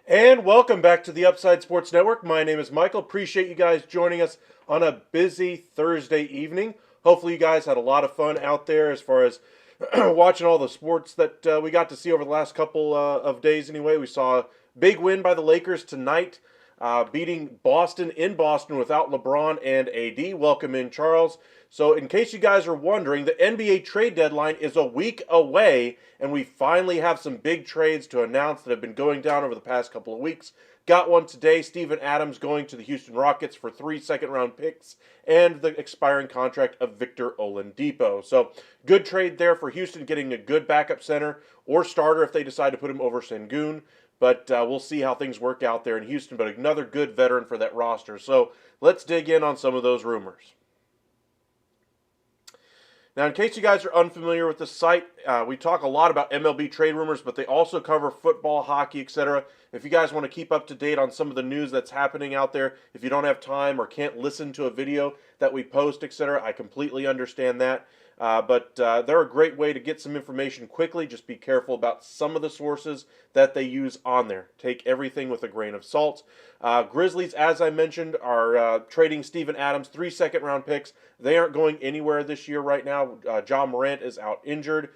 And welcome back to the Upside Sports Network. My name is Michael. Appreciate you guys joining us on a busy Thursday evening. Hopefully, you guys had a lot of fun out there as far as watching all the sports that we got to see over the last couple of days anyway. We saw a big win by the Lakers tonight, beating Boston in Boston without LeBron and AD. Welcome in, Charles. So, in case you guys are wondering, the NBA trade deadline is a week away, and we finally have some big trades to announce that have been going down over the past couple of weeks. Got one today. Steven Adams going to the Houston Rockets for 3 second-round picks and the expiring contract of Victor Oladipo. So, good trade there for Houston, getting a good backup center or starter if they decide to put him over Sengun. But we'll see how things work out there in Houston. But another good veteran for that roster. So, let's dig in on some of those rumors. Now, in case you guys are unfamiliar with the site, we talk a lot about MLB trade rumors, but they also cover football, hockey, etc. If you guys want to keep up to date on some of the news that's happening out there, if you don't have time or can't listen to a video that we post, etc., I completely understand that. But they're a great way to get some information quickly. Just be careful about some of the sources that they use on there. Take everything with a grain of salt. Grizzlies, as I mentioned, are trading Steven Adams, 3 second-round picks. They aren't going anywhere this year right now. Ja Morant is out injured.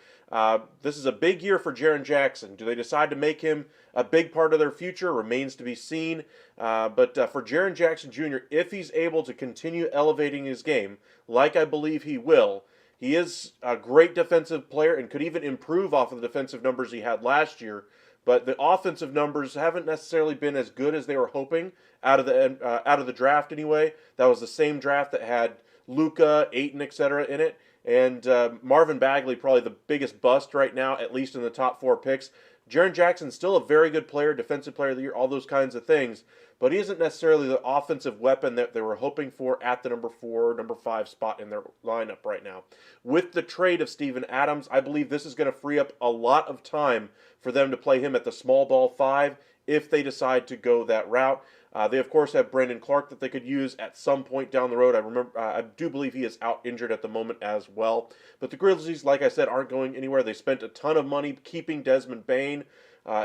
This is a big year for Jaren Jackson. Do they decide to make him a big part of their future? Remains to be seen. But for Jaren Jackson Jr., if he's able to continue elevating his game, like I believe he will, he is a great defensive player and could even improve off of the defensive numbers he had last year. But the offensive numbers haven't necessarily been as good as they were hoping out of the draft anyway. That was the same draft that had Luka, Ayton, etc. in it. And Marvin Bagley, probably the biggest bust right now, at least in the top 4 picks. Jaren Jackson's still a very good player, defensive player of the year, all those kinds of things. But he isn't necessarily the offensive weapon that they were hoping for at the number 4, number 5 spot in their lineup right now. With the trade of Steven Adams, I believe this is going to free up a lot of time for them to play him at the small ball 5 if they decide to go that route. They of course have Brandon Clark that they could use at some point down the road. I do believe he is out injured at the moment as well. But the Grizzlies, like I said, aren't going anywhere. They spent a ton of money keeping Desmond Bane.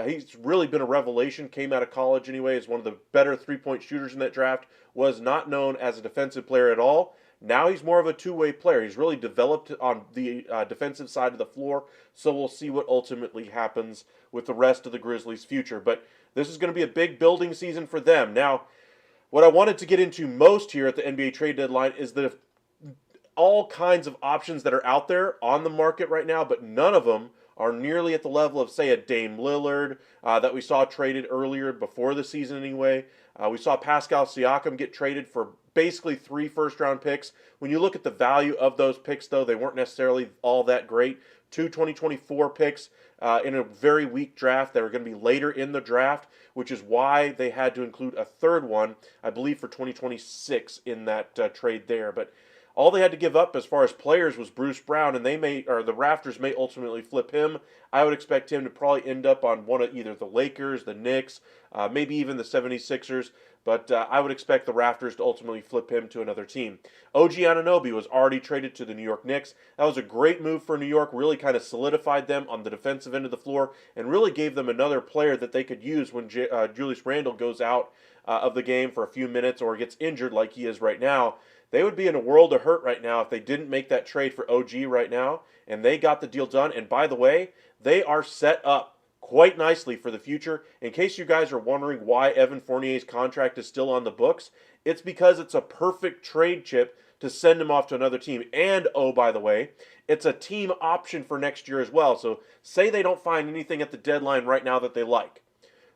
He's really been a revelation. Came out of college anyway as one of the better three-point shooters in that draft. Was not known as a defensive player at all. Now he's more of a two-way player. He's really developed on the defensive side of the floor. So we'll see what ultimately happens with the rest of the Grizzlies' future. But this is going to be a big building season for them. Now, what I wanted to get into most here at the NBA trade deadline is the all kinds of options that are out there on the market right now, but none of them are nearly at the level of, say, a Dame Lillard that we saw traded earlier before the season anyway. We saw Pascal Siakam get traded for basically 3 first-round picks. When you look at the value of those picks, though, they weren't necessarily all that great. 2 2024 picks in a very weak draft that are going to be later in the draft, which is why they had to include a third one, I believe, for 2026 in that trade there. But all they had to give up as far as players was Bruce Brown, and the Raptors may ultimately flip him. I would expect him to probably end up on one of either the Lakers, the Knicks, maybe even the 76ers. But I would expect the Raptors to ultimately flip him to another team. OG Anunoby was already traded to the New York Knicks. That was a great move for New York, really kind of solidified them on the defensive end of the floor, and really gave them another player that they could use when Julius Randle goes out of the game for a few minutes or gets injured like he is right now. They would be in a world of hurt right now if they didn't make that trade for OG right now, and they got the deal done. And by the way, they are set up quite nicely for the future. In case you guys are wondering why Evan Fournier's contract is still on the books, it's because it's a perfect trade chip to send him off to another team. And, oh, by the way, it's a team option for next year as well. So say they don't find anything at the deadline right now that they like.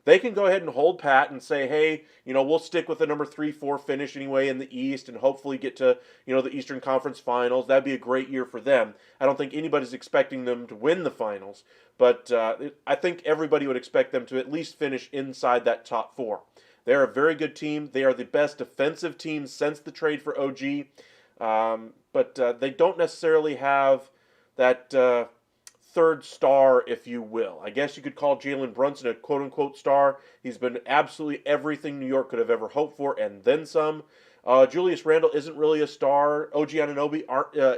They can go ahead and hold pat and say, hey, we'll stick with the number 3-4 finish anyway in the East and hopefully get to, the Eastern Conference Finals. That'd be a great year for them. I don't think anybody's expecting them to win the finals, but I think everybody would expect them to at least finish inside that top 4. They're a very good team. They are the best defensive team since the trade for OG, but they don't necessarily have that third star, if you will. I guess you could call Jalen Brunson a quote-unquote star. He's been absolutely everything New York could have ever hoped for, and then some. Julius Randle isn't really a star. OG Anunoby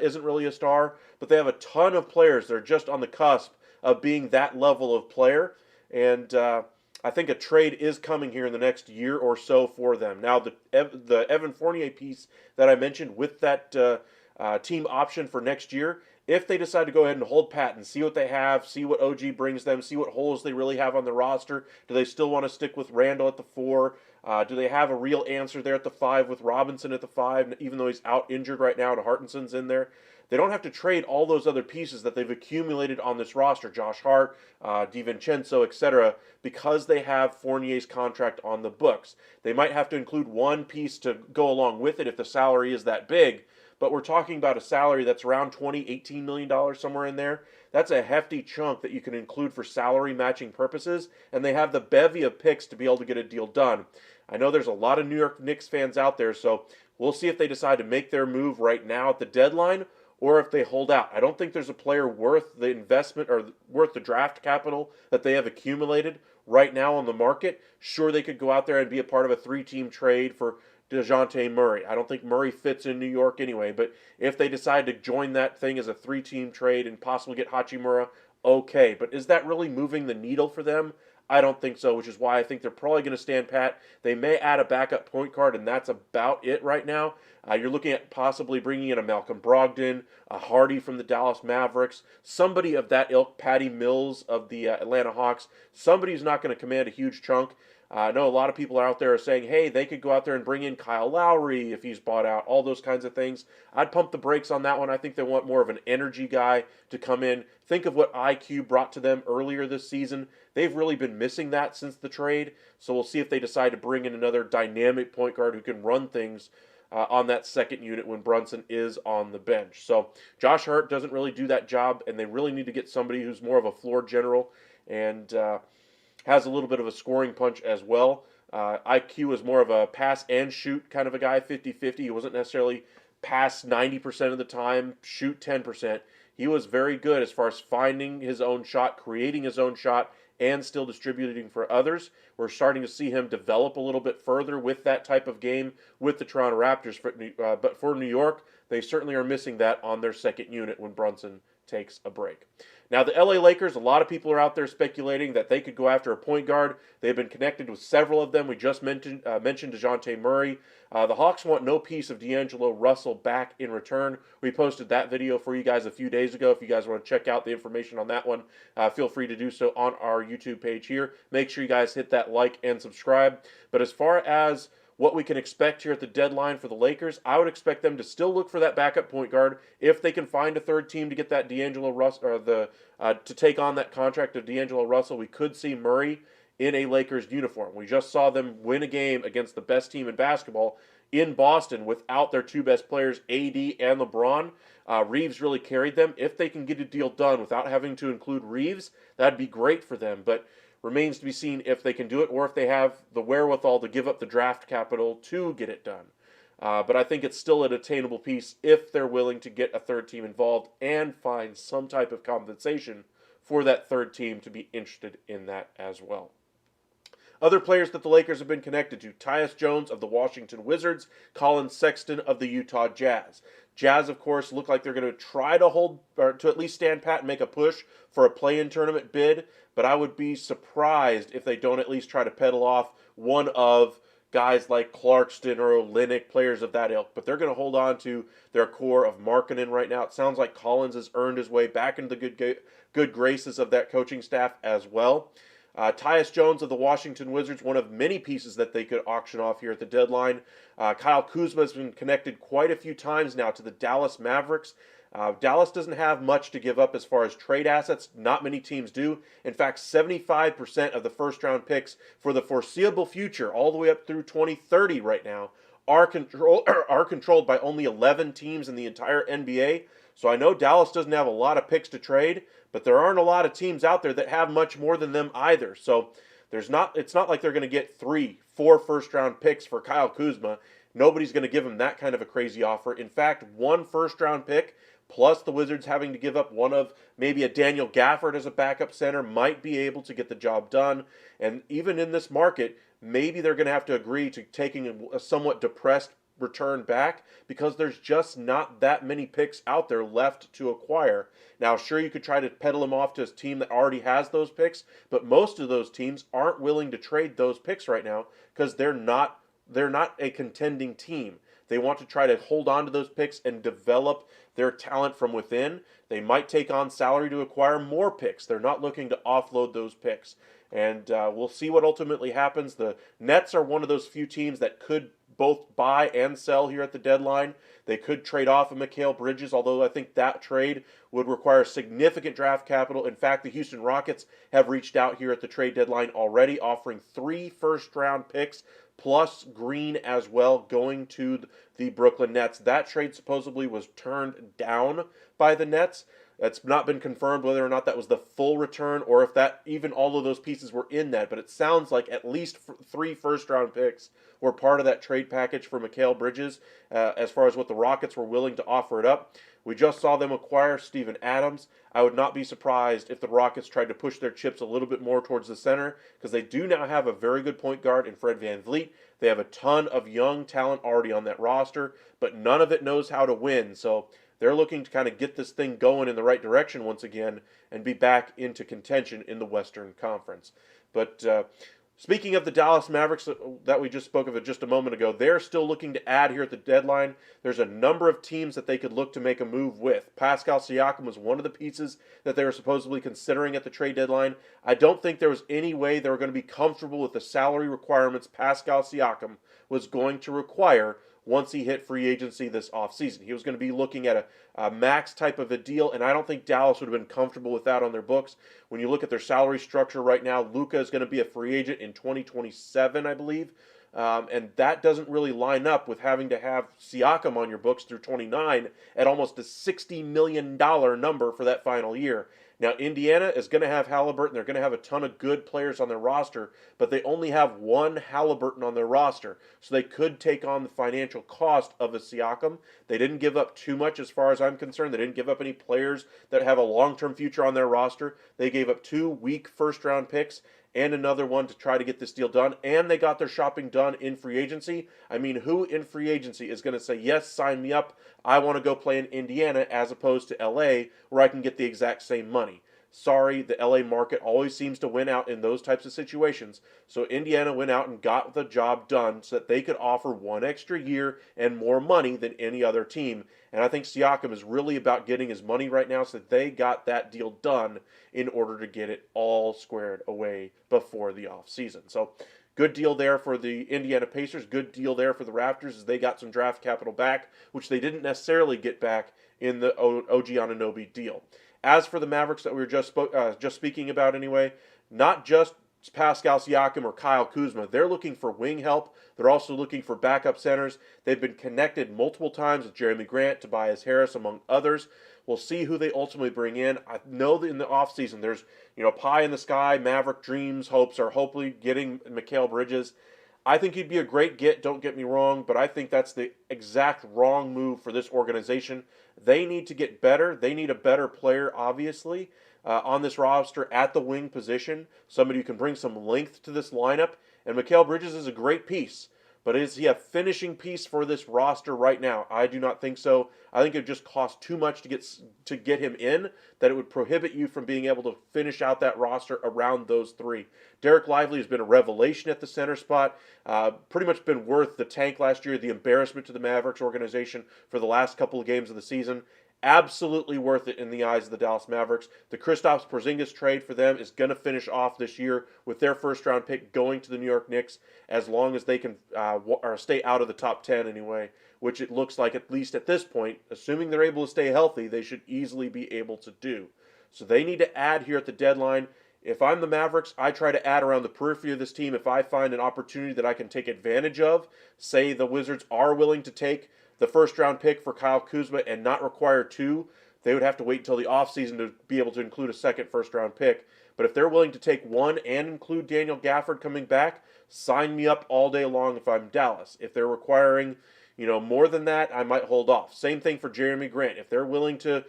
isn't really a star, but they have a ton of players that are just on the cusp of being that level of player. And I think a trade is coming here in the next year or so for them. Now, the Evan Fournier piece that I mentioned with that team option for next year, if they decide to go ahead and hold pat and see what they have, see what OG brings them, see what holes they really have on the roster, do they still want to stick with Randall at the 4? Do they have a real answer there at the 5 with Robinson at the 5, even though he's out injured right now and Hartinson's in there? They don't have to trade all those other pieces that they've accumulated on this roster, Josh Hart, DiVincenzo, etc., because they have Fournier's contract on the books. They might have to include one piece to go along with it if the salary is that big, but we're talking about a salary that's around $18 million, somewhere in there. That's a hefty chunk that you can include for salary matching purposes, and they have the bevy of picks to be able to get a deal done. I know there's a lot of New York Knicks fans out there, so we'll see if they decide to make their move right now at the deadline or if they hold out. I don't think there's a player worth the investment or worth the draft capital that they have accumulated right now on the market. Sure, they could go out there and be a part of a 3-team trade for DeJounte Murray. I don't think Murray fits in New York anyway, but if they decide to join that thing as a 3-team trade and possibly get Hachimura, okay. But is that really moving the needle for them? I don't think so, which is why I think they're probably going to stand pat. They may add a backup point guard, and that's about it right now. You're looking at possibly bringing in a Malcolm Brogdon, a Hardy from the Dallas Mavericks, somebody of that ilk, Patty Mills of the Atlanta Hawks, somebody who's not going to command a huge chunk. I know a lot of people out there are saying, hey, they could go out there and bring in Kyle Lowry if he's bought out, all those kinds of things. I'd pump the brakes on that one. I think they want more of an energy guy to come in. Think of what IQ brought to them earlier this season. They've really been missing that since the trade, so we'll see if they decide to bring in another dynamic point guard who can run things on that second unit when Brunson is on the bench. So Josh Hart doesn't really do that job, and they really need to get somebody who's more of a floor general and has a little bit of a scoring punch as well. IQ is more of a pass and shoot kind of a guy, 50-50. He wasn't necessarily pass 90% of the time, shoot 10%. He was very good as far as finding his own shot, creating his own shot, and still distributing for others. We're starting to see him develop a little bit further with that type of game with the Toronto Raptors. But for New York, they certainly are missing that on their second unit when Brunson takes a break. Now, the LA Lakers, a lot of people are out there speculating that they could go after a point guard. They've been connected with several of them. We just mentioned DeJounte Murray. The Hawks want no piece of D'Angelo Russell back in return. We posted that video for you guys a few days ago. If you guys want to check out the information on that one, feel free to do so on our YouTube page here. Make sure you guys hit that like and subscribe. But as far as what we can expect here at the deadline for the Lakers, I would expect them to still look for that backup point guard. If they can find a third team to get that D'Angelo Russell, or to take on that contract of D'Angelo Russell, we could see Murray in a Lakers uniform. We just saw them win a game against the best team in basketball in Boston without their two best players, AD and LeBron. Reeves really carried them. If they can get a deal done without having to include Reeves, that'd be great for them. But remains to be seen if they can do it or if they have the wherewithal to give up the draft capital to get it done. But I think it's still an attainable piece if they're willing to get a third team involved and find some type of compensation for that third team to be interested in that as well. Other players that the Lakers have been connected to: Tyus Jones of the Washington Wizards, Colin Sexton of the Utah Jazz. Jazz, of course, look like they're going to try to hold, or to at least stand pat and make a push for a play-in tournament bid, but I would be surprised if they don't at least try to peddle off one of guys like Clarkston or Olynyk, players of that ilk. But they're going to hold on to their core of Markkanen right now. It sounds like Collins has earned his way back into the good graces of that coaching staff as well. Tyus Jones of the Washington Wizards, one of many pieces that they could auction off here at the deadline. Kyle Kuzma has been connected quite a few times now to the Dallas Mavericks. Dallas doesn't have much to give up as far as trade assets. Not many teams do. In fact, 75% of the first-round picks for the foreseeable future, all the way up through 2030 right now, are controlled by only 11 teams in the entire NBA. So I know Dallas doesn't have a lot of picks to trade, but there aren't a lot of teams out there that have much more than them either. So it's not like they're going to get 3-4 first-round picks for Kyle Kuzma. Nobody's going to give him that kind of a crazy offer. In fact, one first-round pick plus the Wizards having to give up one of maybe a Daniel Gafford as a backup center might be able to get the job done. And even in this market, maybe they're going to have to agree to taking a somewhat depressed return back because there's just not that many picks out there left to acquire. Now, sure, you could try to peddle him off to a team that already has those picks, but most of those teams aren't willing to trade those picks right now because they're not a contending team. They want to try to hold on to those picks and develop their talent from within. They might take on salary to acquire more picks. They're not looking to offload those picks. And we'll see what ultimately happens. The Nets are one of those few teams that could both buy and sell here at the deadline. They could trade off a Mikal Bridges, although I think that trade would require significant draft capital. In fact, the Houston Rockets have reached out here at the trade deadline already, offering 3 first-round picks plus Green as well, going to the Brooklyn Nets. That trade supposedly was turned down by the Nets. That's not been confirmed whether or not that was the full return or if that even all of those pieces were in that. But it sounds like at least 3 first-round picks were part of that trade package for Mikal Bridges as far as what the Rockets were willing to offer it up. We just saw them acquire Steven Adams. I would not be surprised if the Rockets tried to push their chips a little bit more towards the center because they do now have a very good point guard in Fred VanVleet. They have a ton of young talent already on that roster, but none of it knows how to win. So they're looking to kind of get this thing going in the right direction once again and be back into contention in the Western Conference. But speaking of the Dallas Mavericks that we just spoke of it just a moment ago, they're still looking to add here at the deadline. There's a number of teams that they could look to make a move with. Pascal Siakam was one of the pieces that they were supposedly considering at the trade deadline. I don't think there was any way they were going to be comfortable with the salary requirements Pascal Siakam was going to require once he hit free agency this offseason. He was going to be looking at a max type of a deal, and I don't think Dallas would have been comfortable with that on their books. When you look at their salary structure right now, Luka is going to be a free agent in 2027, I believe. And that doesn't really line up with having to have Siakam on your books through 29 at almost a $60 million number for that final year. Now, Indiana is going to have Halliburton. They're going to have a ton of good players on their roster, but they only have one Halliburton on their roster. So they could take on the financial cost of a Siakam. They didn't give up too much as far as I'm concerned. They didn't give up any players that have a long-term future on their roster. They gave up 2 weak first-round picks and another one to try to get this deal done, and they got their shopping done in free agency. I mean, who in free agency is going to say, yes, sign me up, I want to go play in Indiana as opposed to LA where I can get the exact same money? Sorry, the LA market always seems to win out in those types of situations. So Indiana went out and got the job done so that they could offer 1 extra year and more money than any other team. And I think Siakam is really about getting his money right now so that they got that deal done in order to get it all squared away before the offseason. So good deal there for the Indiana Pacers. Good deal there for the Raptors as they got some draft capital back, which they didn't necessarily get back in the OG Anunoby deal. As for the Mavericks that we were just speaking about anyway, not just Pascal Siakam or Kyle Kuzma. They're looking for wing help. They're also looking for backup centers. They've been connected multiple times with Jeremy Grant, Tobias Harris, among others. We'll see who they ultimately bring in. I know that in the offseason there's, pie in the sky, Maverick dreams, hopes are hopefully getting Mikal Bridges. I think he'd be a great get, don't get me wrong, but I think that's the exact wrong move for this organization. They need to get better. They need a better player, obviously, on this roster at the wing position. Somebody who can bring some length to this lineup. And Mikal Bridges is a great piece. But is he a finishing piece for this roster right now? I do not think so. I think it would just cost too much to get him in, that it would prohibit you from being able to finish out that roster around those 3. Derek Lively has been a revelation at the center spot. Pretty much been worth the tank last year, the embarrassment to the Mavericks organization for the last couple of games of the season. Absolutely worth it in the eyes of the Dallas Mavericks. The Kristaps Porzingis trade for them is going to finish off this year with their first-round pick going to the New York Knicks as long as they can or stay out of the top 10 anyway, which it looks like, at least at this point, assuming they're able to stay healthy, they should easily be able to do. So they need to add here at the deadline. If I'm the Mavericks, I try to add around the periphery of this team. If I find an opportunity that I can take advantage of, say the Wizards are willing to take the first-round pick for Kyle Kuzma and not require 2, they would have to wait until the offseason to be able to include a second first-round pick. But if they're willing to take 1 and include Daniel Gafford coming back, sign me up all day long if I'm Dallas. If they're requiring, more than that, I might hold off. Same thing for Jeremy Grant. If they're willing to,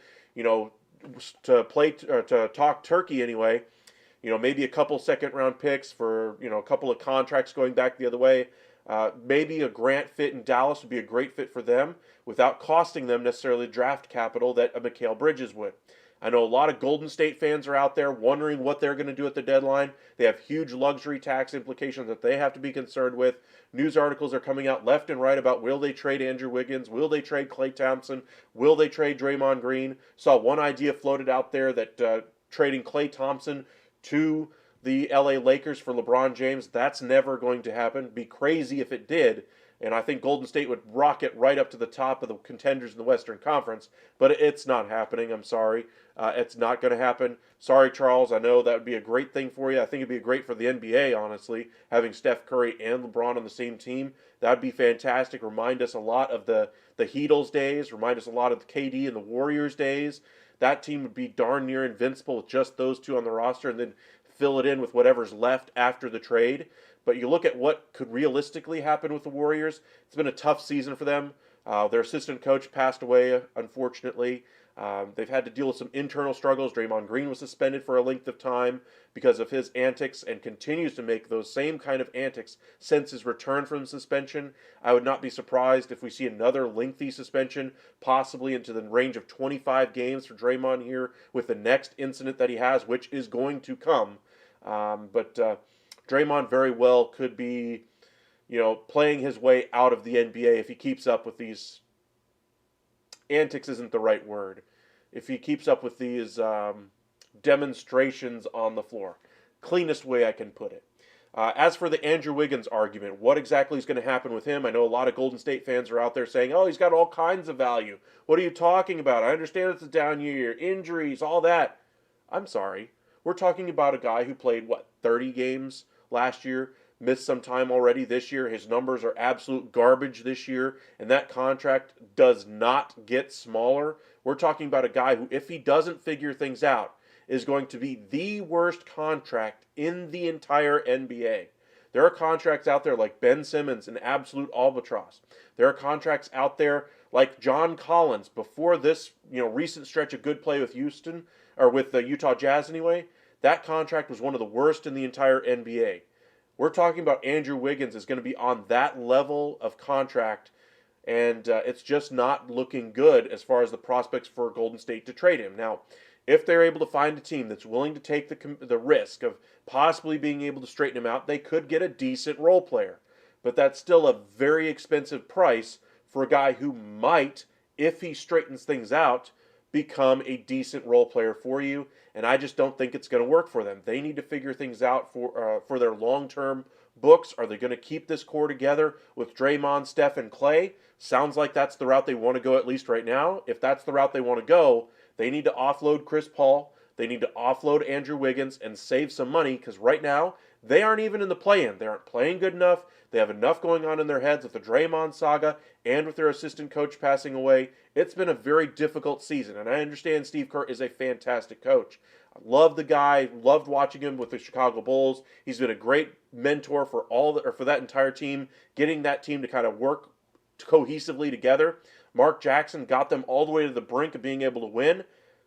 to talk turkey anyway, maybe a couple second-round picks for, a couple of contracts going back the other way, Maybe a Grant fit in Dallas would be a great fit for them without costing them necessarily draft capital that a Mikal Bridges would. I know a lot of Golden State fans are out there wondering what they're going to do at the deadline. They have huge luxury tax implications that they have to be concerned with. News articles are coming out left and right about will they trade Andrew Wiggins? Will they trade Klay Thompson? Will they trade Draymond Green? Saw one idea floated out there that trading Klay Thompson to the LA Lakers for LeBron James, that's never going to happen. Be crazy if it did. And I think Golden State would rocket right up to the top of the contenders in the Western Conference. But it's not happening. I'm sorry. It's not going to happen. Sorry, Charles. I know that would be a great thing for you. I think it'd be great for the NBA, honestly, having Steph Curry and LeBron on the same team. That would be fantastic. Remind us a lot of the Heatles days. Remind us a lot of the KD and the Warriors days. That team would be darn near invincible with just those two on the roster, and then fill it in with whatever's left after the trade. But you look at what could realistically happen with the Warriors. It's been a tough season for them. Their assistant coach passed away, unfortunately. They've had to deal with some internal struggles. Draymond Green was suspended for a length of time because of his antics and continues to make those same kind of antics since his return from suspension. I would not be surprised if we see another lengthy suspension, possibly into the range of 25 games for Draymond here with the next incident that he has, which is going to come. But Draymond very well could be, playing his way out of the NBA if he keeps up with these antics isn't the right word. If he keeps up with these demonstrations on the floor. Cleanest way I can put it. As for the Andrew Wiggins argument, what exactly is going to happen with him? I know a lot of Golden State fans are out there saying, oh, he's got all kinds of value. What are you talking about? I understand it's a down year, injuries, all that. I'm sorry. We're talking about a guy who played, 30 games last year, missed some time already this year. His numbers are absolute garbage this year, and that contract does not get smaller. We're talking about a guy who, if he doesn't figure things out, is going to be the worst contract in the entire NBA. There are contracts out there like Ben Simmons, an absolute albatross. There are contracts out there like John Collins before this, recent stretch of good play with Houston, or with the Utah Jazz anyway. That contract was one of the worst in the entire NBA. We're talking about Andrew Wiggins is going to be on that level of contract, and it's just not looking good as far as the prospects for Golden State to trade him. Now, if they're able to find a team that's willing to take the risk of possibly being able to straighten him out, they could get a decent role player. But that's still a very expensive price for a guy who might, if he straightens things out, become a decent role player for you. And I just don't think it's going to work for them. They need to figure things out for their long-term books. Are they going to keep this core together with Draymond, Steph, and Klay? Sounds like that's the route they want to go at least right now. If that's the route they want to go, they need to offload Chris Paul. They need to offload Andrew Wiggins and save some money because right now they aren't even in the play-in. They aren't playing good enough. They have enough going on in their heads with the Draymond saga and with their assistant coach passing away. It's been a very difficult season, and I understand Steve Kerr is a fantastic coach. I love the guy, loved watching him with the Chicago Bulls. He's been a great mentor for for that entire team, getting that team to kind of work cohesively together. Mark Jackson got them all the way to the brink of being able to win.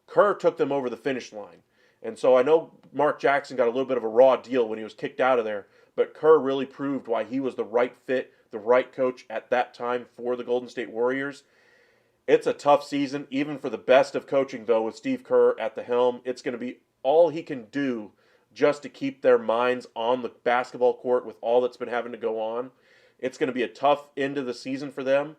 Kerr took them over the finish line. And so I know Mark Jackson got a little bit of a raw deal when he was kicked out of there, but Kerr really proved why he was the right fit, the right coach at that time for the Golden State Warriors. It's a tough season, even for the best of coaching, though, with Steve Kerr at the helm. It's going to be all he can do just to keep their minds on the basketball court with all that's been having to go on. It's going to be a tough end of the season for them.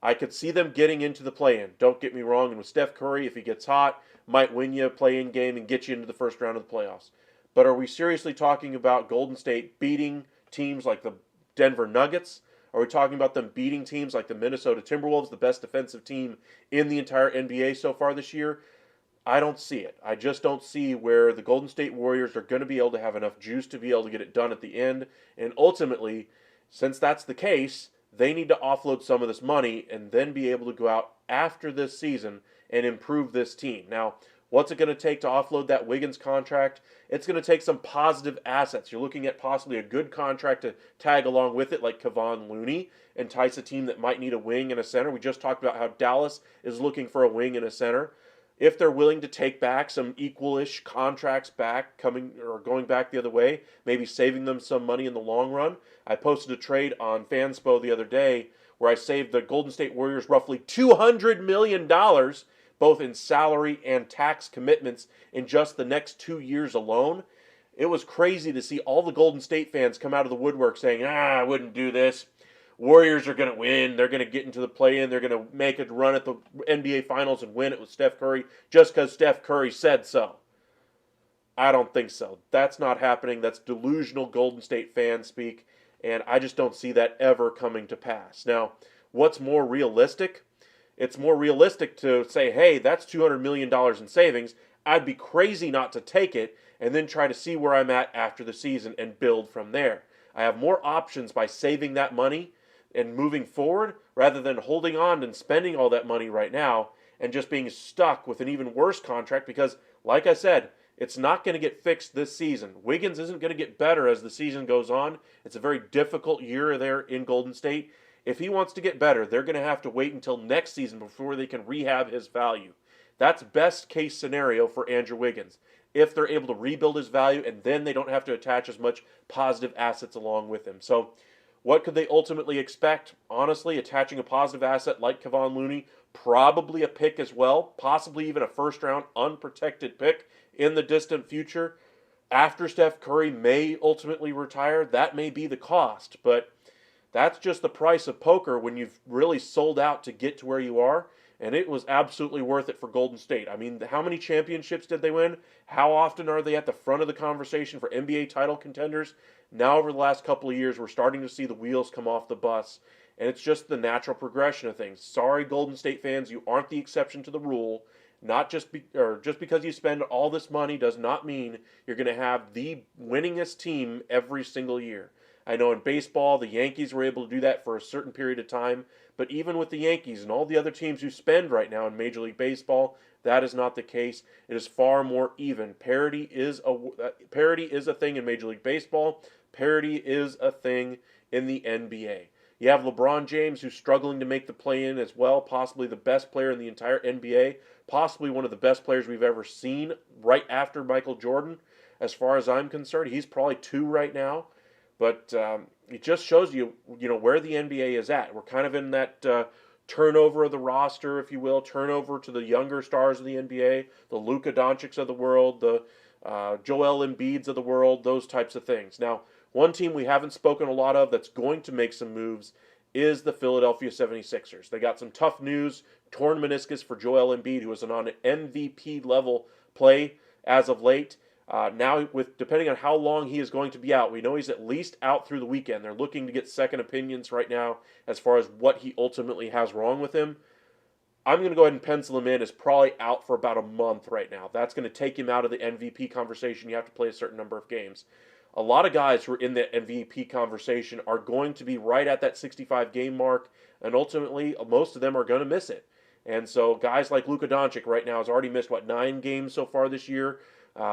I could see them getting into the play-in. Don't get me wrong. And with Steph Curry, if he gets hot, might win you a play-in game and get you into the first round of the playoffs. But are we seriously talking about Golden State beating teams like the Denver Nuggets? Are we talking about them beating teams like the Minnesota Timberwolves, the best defensive team in the entire NBA so far this year? I don't see it. I just don't see where the Golden State Warriors are going to be able to have enough juice to be able to get it done at the end. And ultimately, since that's the case, they need to offload some of this money and then be able to go out after this season and improve this team. Now, what's it going to take to offload that Wiggins contract? It's going to take some positive assets. You're looking at possibly a good contract to tag along with it, like Kevon Looney, entice a team that might need a wing and a center. We just talked about how Dallas is looking for a wing and a center. if they're willing to take back some equal-ish contracts back, coming or going back the other way, maybe saving them some money in the long run. I posted a trade on Fanspo the other day where I saved the Golden State Warriors roughly $200 million, both in salary and tax commitments, in just the next 2 years alone. It was crazy to see all the Golden State fans come out of the woodwork saying, I wouldn't do this. Warriors are going to win. They're going to get into the play-in. They're going to make a run at the NBA Finals and win it with Steph Curry just because Steph Curry said so. I don't think so. That's not happening. That's delusional Golden State fan speak, and I just don't see that ever coming to pass. Now, what's more realistic? It's more realistic to say, hey, that's $200 million in savings. I'd be crazy not to take it and then try to see where I'm at after the season and build from there. I have more options by saving that money and moving forward rather than holding on and spending all that money right now and just being stuck with an even worse contract because, like I said, it's not going to get fixed this season. Wiggins isn't going to get better as the season goes on. It's a very difficult year there in Golden State. If he wants to get better, they're going to have to wait until next season before they can rehab his value. That's best case scenario for Andrew Wiggins, if they're able to rebuild his value and then they don't have to attach as much positive assets along with him. So what could they ultimately expect? Honestly, attaching a positive asset like Kevon Looney, probably a pick as well, possibly even a first-round unprotected pick in the distant future. After Steph Curry may ultimately retire, that may be the cost, but that's just the price of poker when you've really sold out to get to where you are, and it was absolutely worth it for Golden State. I mean, how many championships did they win? How often are they at the front of the conversation for NBA title contenders? Now, over the last couple of years, we're starting to see the wheels come off the bus, and it's just the natural progression of things. Sorry, Golden State fans, you aren't the exception to the rule. Not just just because you spend all this money does not mean you're going to have the winningest team every single year. I know in baseball, the Yankees were able to do that for a certain period of time, but even with the Yankees and all the other teams who spend right now in Major League Baseball, that is not the case. It is far more even. Parity is a thing in Major League Baseball. Parity is a thing in the NBA. You have LeBron James, who's struggling to make the play-in as well, possibly the best player in the entire NBA, possibly one of the best players we've ever seen right after Michael Jordan. As far as I'm concerned, he's probably 2 right now. But it just shows you, where the NBA is at. We're kind of in that turnover of the roster, if you will, turnover to the younger stars of the NBA, the Luka Doncics of the world, the Joel Embiids of the world, those types of things. Now, one team we haven't spoken a lot of that's going to make some moves is the Philadelphia 76ers. They got some tough news, torn meniscus for Joel Embiid, who was on an MVP level play as of late. Now, depending on how long he is going to be out, we know he's at least out through the weekend. They're looking to get second opinions right now as far as what he ultimately has wrong with him. I'm going to go ahead and pencil him in as probably out for about a month right now. That's going to take him out of the MVP conversation. You have to play a certain number of games. A lot of guys who are in the MVP conversation are going to be right at that 65-game mark, and ultimately, most of them are going to miss it. And so guys like Luka Doncic right now has already missed, 9 games so far this year?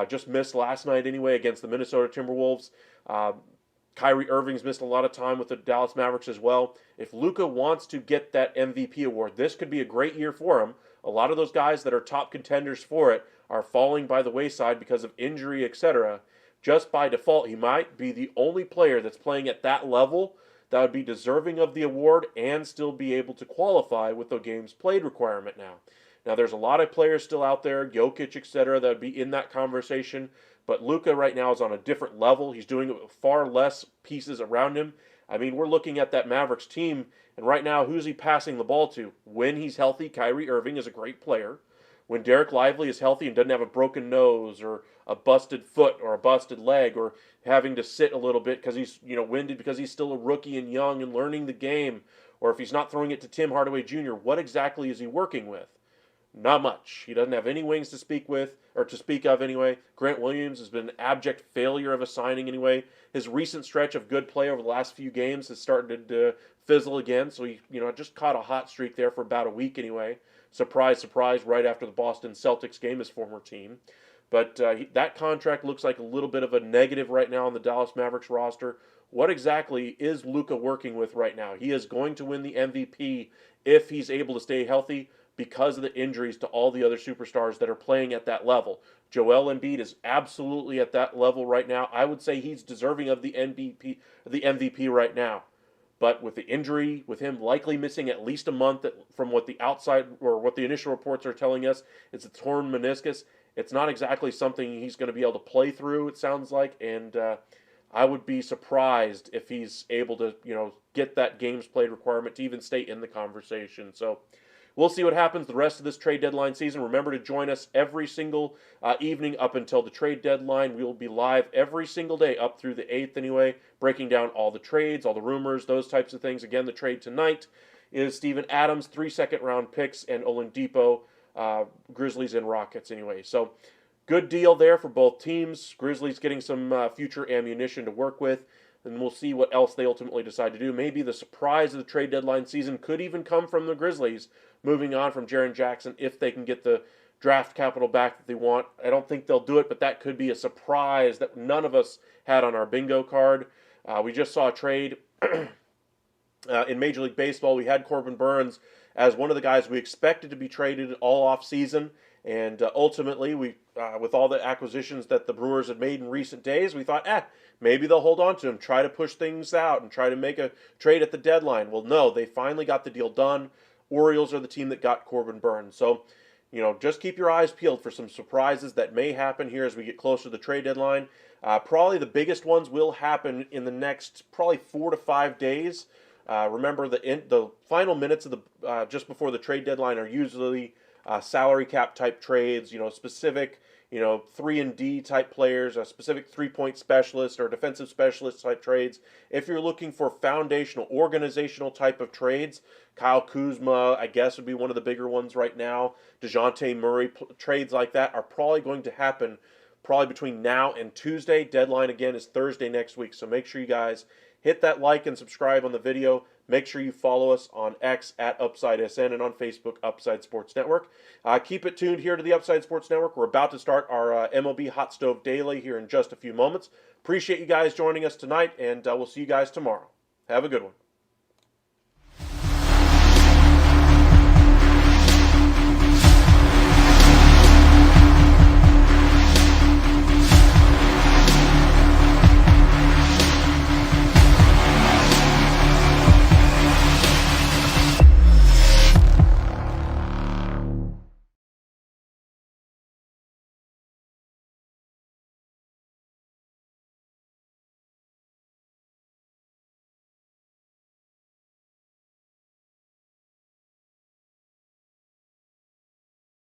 Just missed last night anyway against the Minnesota Timberwolves. Kyrie Irving's missed a lot of time with the Dallas Mavericks as well. If Luka wants to get that MVP award, this could be a great year for him. A lot of those guys that are top contenders for it are falling by the wayside because of injury, etc. Just by default, he might be the only player that's playing at that level that would be deserving of the award and still be able to qualify with the games played requirement now. Now, there's a lot of players still out there, Jokic, etc., that would be in that conversation, but Luka right now is on a different level. He's doing it with far less pieces around him. I mean, we're looking at that Mavericks team, and right now, who's he passing the ball to? When he's healthy, Kyrie Irving is a great player. When Derek Lively is healthy and doesn't have a broken nose or a busted foot or a busted leg or having to sit a little bit because he's winded because he's still a rookie and young and learning the game, or if he's not throwing it to Tim Hardaway Jr., what exactly is he working with? Not much. He doesn't have any wings to speak of anyway. Grant Williams has been an abject failure of a signing anyway. His recent stretch of good play over the last few games has started to fizzle again, so he just caught a hot streak there for about a week anyway. Surprise, surprise, right after the Boston Celtics game, his former team. But that contract looks like a little bit of a negative right now on the Dallas Mavericks roster. What exactly is Luka working with right now? He is going to win the MVP if he's able to stay healthy, because of the injuries to all the other superstars that are playing at that level. Joel Embiid is absolutely at that level right now. I would say he's deserving of the MVP right now. But with the injury, with him likely missing at least a month from what the outside or what the initial reports are telling us, it's a torn meniscus. It's not exactly something he's going to be able to play through, it sounds like. And I would be surprised if he's able to, get that games played requirement to even stay in the conversation. So we'll see what happens the rest of this trade deadline season. Remember to join us every single evening up until the trade deadline. We will be live every single day up through the 8th anyway, breaking down all the trades, all the rumors, those types of things. Again, the trade tonight is Steven Adams, 3 second-round picks, and Oladipo, Grizzlies and Rockets anyway. So good deal there for both teams. Grizzlies getting some future ammunition to work with. And we'll see what else they ultimately decide to do. Maybe the surprise of the trade deadline season could even come from the Grizzlies moving on from Jaren Jackson if they can get the draft capital back that they want. I don't think they'll do it, but that could be a surprise that none of us had on our bingo card. We just saw a trade in Major League Baseball. We had Corbin Burns as one of the guys we expected to be traded all off season. And ultimately, we with all the acquisitions that the Brewers had made in recent days, we thought, maybe they'll hold on to him, try to push things out, and try to make a trade at the deadline. Well, no, they finally got the deal done. Orioles are the team that got Corbin Burns. So, just keep your eyes peeled for some surprises that may happen here as we get closer to the trade deadline. Probably the biggest ones will happen in the next probably 4 to 5 days. Remember, the final minutes of the just before the trade deadline are usually salary cap type trades, specific, 3-and-D type players, a specific 3-point specialist or defensive specialist type trades. If you're looking for foundational, organizational type of trades, Kyle Kuzma, I guess, would be one of the bigger ones right now. DeJounte Murray, trades like that are probably going to happen probably between now and Tuesday. Deadline, again, is Thursday next week. So make sure you guys hit that like and subscribe on the video. Make sure you follow us on X at UpsideSN and on Facebook, Upside Sports Network. Keep it tuned here to the Upside Sports Network. We're about to start our MLB Hot Stove Daily here in just a few moments. Appreciate you guys joining us tonight, and we'll see you guys tomorrow. Have a good one.